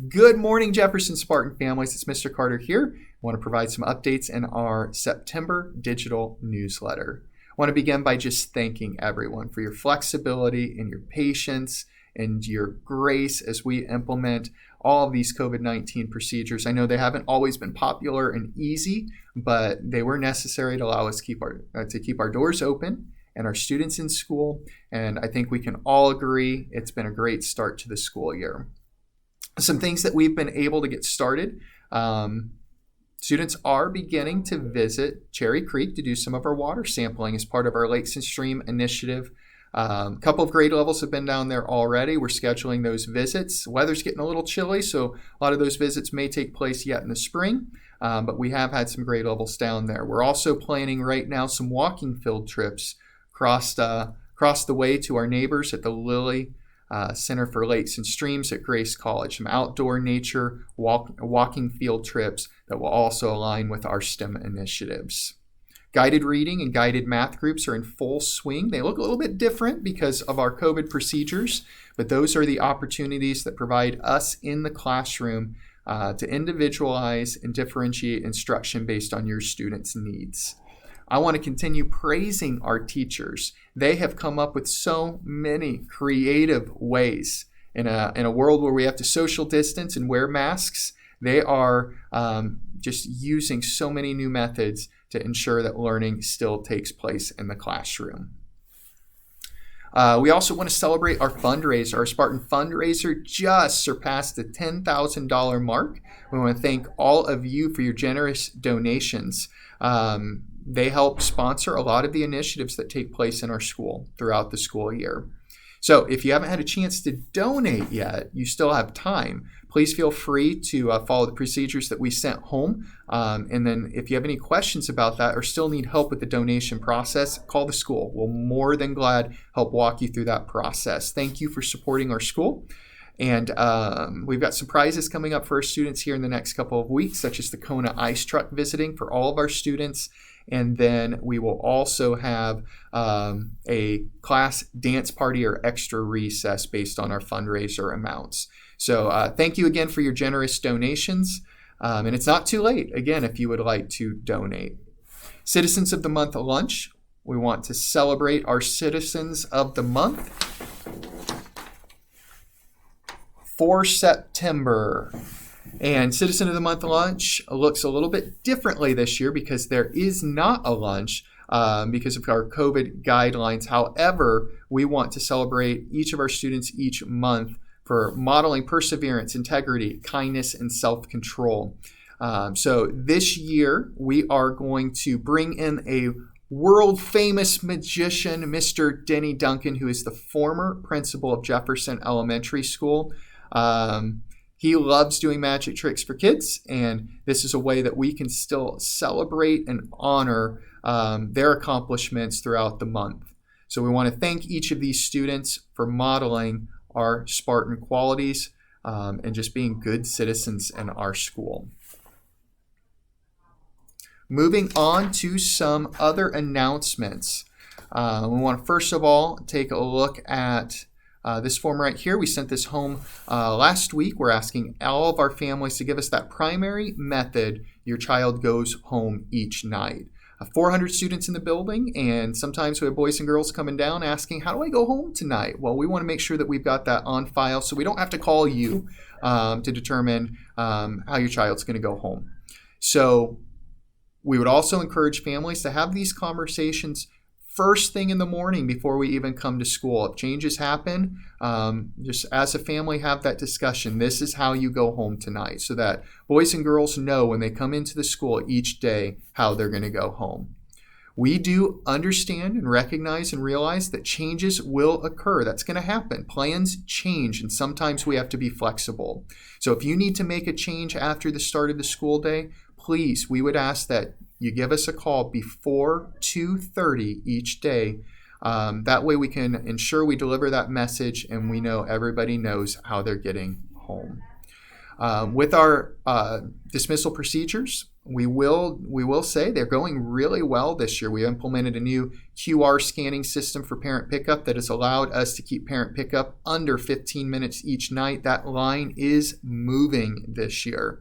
Good morning, Jefferson Spartan families. It's Mr. Carter here. I want to provide some updates in our September digital newsletter. I want to begin by just thanking everyone for your flexibility and your patience and your grace as we implement all of these COVID-19 procedures. I know they haven't always been popular and easy, but they were necessary to allow us to keep our doors open and our students in school. And I think we can all agree it's been a great start to the school year. Some things that we've been able to get started. Students are beginning to visit Cherry Creek to do some of our water sampling as part of our Lakes and Stream initiative. A couple of grade levels have been down there already. We're scheduling those visits. Weather's getting a little chilly, so a lot of those visits may take place yet in the spring, but we have had some grade levels down there. We're also planning right now some walking field trips across the way to our neighbors at the Lilly Center for Lakes and Streams at Grace College, some outdoor nature walking field trips that will also align with our STEM initiatives. Guided reading and guided math groups are in full swing. They look a little bit different because of our COVID procedures, but those are the opportunities that provide us in the classroom to individualize and differentiate instruction based on your students' needs. I want to continue praising our teachers. They have come up with so many creative ways. In a world where we have to social distance and wear masks, they are just using so many new methods to ensure that learning still takes place in the classroom. We also want to celebrate our fundraiser. Our Spartan fundraiser just surpassed the $10,000 mark. We want to thank all of you for your generous donations. They help sponsor a lot of the initiatives that take place in our school throughout the school year. So if you haven't had a chance to donate yet, you still have time. Please feel free to follow the procedures that we sent home. And then if you have any questions about that or still need help with the donation process, call the school. We'll more than glad help walk you through that process. Thank you for supporting our school. And we've got some prizes coming up for our students here in the next couple of weeks, such as the Kona Ice Truck visiting for all of our students. And then we will also have a class dance party or extra recess based on our fundraiser amounts. So thank you again for your generous donations. And it's not too late, again, if you would like to donate. Citizens of the Month lunch. We want to celebrate our Citizens of the Month for September. And Citizen of the Month lunch looks a little bit differently this year because there is not a lunch because of our COVID guidelines. However, we want to celebrate each of our students each month for modeling perseverance, integrity, kindness, and self-control. So this year, we are going to bring in a world-famous magician, Mr. Denny Duncan, who is the former principal of Jefferson Elementary School. He loves doing magic tricks for kids, and this is a way that we can still celebrate and honor their accomplishments throughout the month. So we want to thank each of these students for modeling our Spartan qualities and just being good citizens in our school. Moving on to some other announcements. We want to first of all take a look at this form right here. We sent this home last week. We're asking all of our families to give us that primary method your child goes home each night. 400 students in the building, and sometimes we have boys and girls coming down asking, how do I go home tonight? Well, we want to make sure that we've got that on file so we don't have to call you to determine how your child's going to go home. So we would also encourage families to have these conversations first thing in the morning before we even come to school. If changes happen, just as a family have that discussion. This is how you go home tonight, so that boys and girls know when they come into the school each day how they're going to go home. We do understand and recognize and realize that changes will occur. That's going to happen. Plans change, and sometimes we have to be flexible. So if you need to make a change after the start of the school day, please, we would ask that you give us a call before 2:30 each day. That way we can ensure we deliver that message and we know everybody knows how they're getting home. With our dismissal procedures, we will say they're going really well this year. We implemented a new QR scanning system for parent pickup that has allowed us to keep parent pickup under 15 minutes each night. That line is moving this year.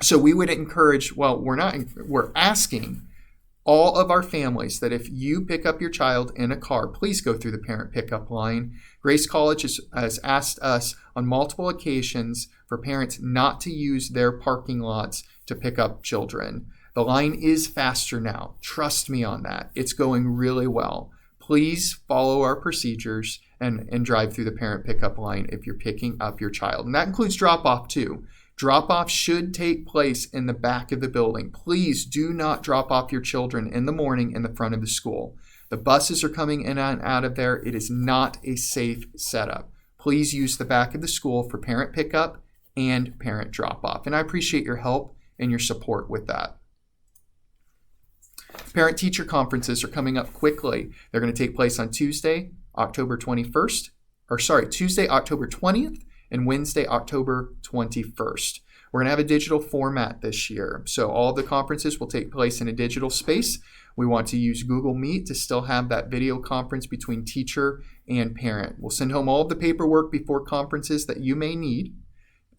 So we would encourage, we're asking all of our families that if you pick up your child in a car, please go through the parent pickup line. Grace College has asked us on multiple occasions for parents not to use their parking lots to pick up children. The line is faster now. Trust me on that. It's going really well. Please follow our procedures and drive through the parent pickup line if you're picking up your child. And that includes drop-off too. Drop-off should take place in the back of the building. Please do not drop off your children in the morning in the front of the school. The buses are coming in and out of there. It is not a safe setup. Please use the back of the school for parent pickup and parent drop-off. And I appreciate your help and your support with that. Parent-teacher conferences are coming up quickly. They're going to take place on Tuesday, October 20th, and Wednesday, October 21st. We're going to have a digital format this year. So all of the conferences will take place in a digital space. We want to use Google Meet to still have that video conference between teacher and parent. We'll send home all of the paperwork before conferences that you may need.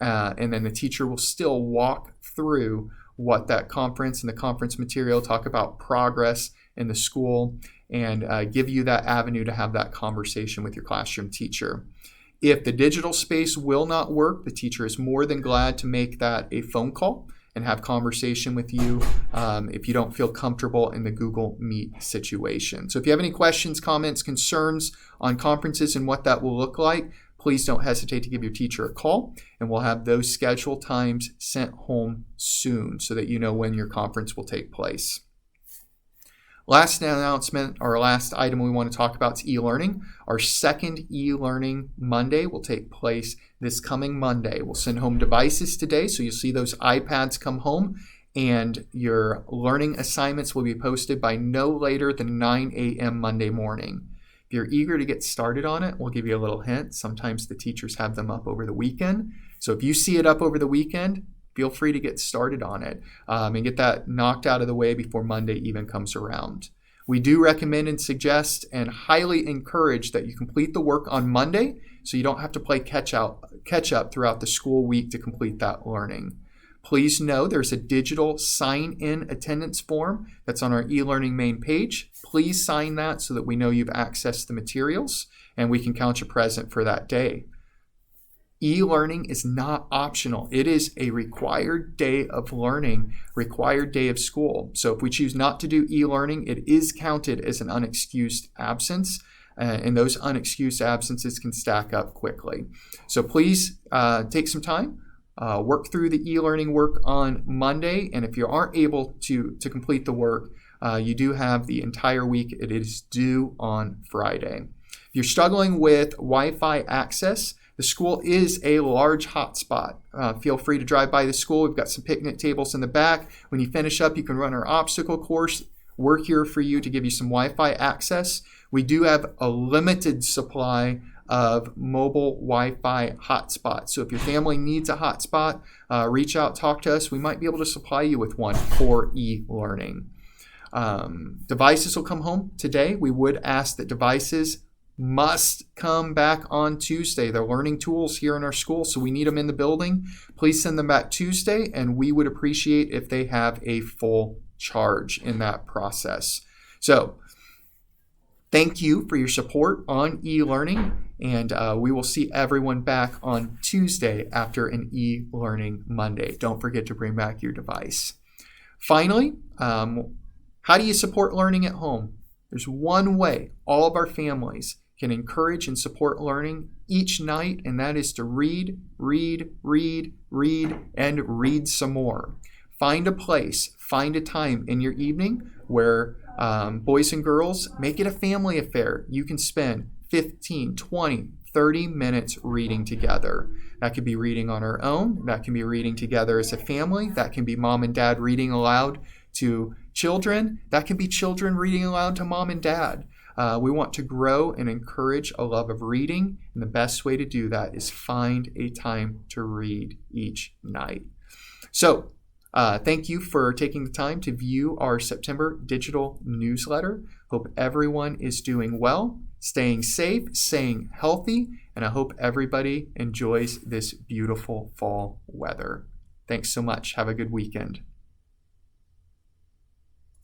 And then the teacher will still walk through what that conference and the conference material, talk about progress in the school, and give you that avenue to have that conversation with your classroom teacher. If the digital space will not work, the teacher is more than glad to make that a phone call and have conversation with you if you don't feel comfortable in the Google Meet situation. So if you have any questions, comments, concerns on conferences and what that will look like, please don't hesitate to give your teacher a call, and we'll have those scheduled times sent home soon so that you know when your conference will take place. Last announcement, our last item we want to talk about is e-learning. Our second e-learning Monday will take place this coming Monday. We'll send home devices today, so you'll see those iPads come home, and your learning assignments will be posted by no later than 9 a.m. Monday morning. If you're eager to get started on it, we'll give you a little hint. Sometimes the teachers have them up over the weekend. So if you see it up over the weekend, feel free to get started on it and get that knocked out of the way before Monday even comes around. We do recommend and suggest and highly encourage that you complete the work on Monday so you don't have to play catch up throughout the school week to complete that learning. Please know there's a digital sign-in attendance form that's on our e-learning main page. Please sign that so that we know you've accessed the materials and we can count you present for that day. E-learning is not optional. It is a required day of learning, required day of school. So if we choose not to do e-learning, it is counted as an unexcused absence, and those unexcused absences can stack up quickly. So please take some time, work through the e-learning work on Monday, and if you aren't able to complete the work, you do have the entire week. It is due on Friday. If you're struggling with Wi-Fi access, the school is a large hotspot. Feel free to drive by the school. We've got some picnic tables in the back. When you finish up, you can run our obstacle course. We're here for you to give you some Wi-Fi access. We do have a limited supply of mobile Wi-Fi hotspots. So if your family needs a hotspot, reach out, talk to us. We might be able to supply you with one for e-learning. Devices will come home today. We would ask that devices must come back on Tuesday. They're learning tools here in our school, so we need them in the building. Please send them back Tuesday, and we would appreciate if they have a full charge in that process. So thank you for your support on e-learning, and we will see everyone back on Tuesday after an e-learning Monday. Don't forget to bring back your device. Finally, how do you support learning at home? There's one way all of our families can encourage and support learning each night, and that is to read, and read some more. Find a place, find a time in your evening where boys and girls, make it a family affair. You can spend 15, 20, 30 minutes reading together. That could be reading on our own. That can be reading together as a family. That can be mom and dad reading aloud to children. That can be children reading aloud to mom and dad. We want to grow and encourage a love of reading, and the best way to do that is find a time to read each night. So Thank you for taking the time to view our September digital newsletter. Hope everyone is doing well, staying safe, staying healthy, and I hope everybody enjoys this beautiful fall weather. Thanks so much. Have a good weekend.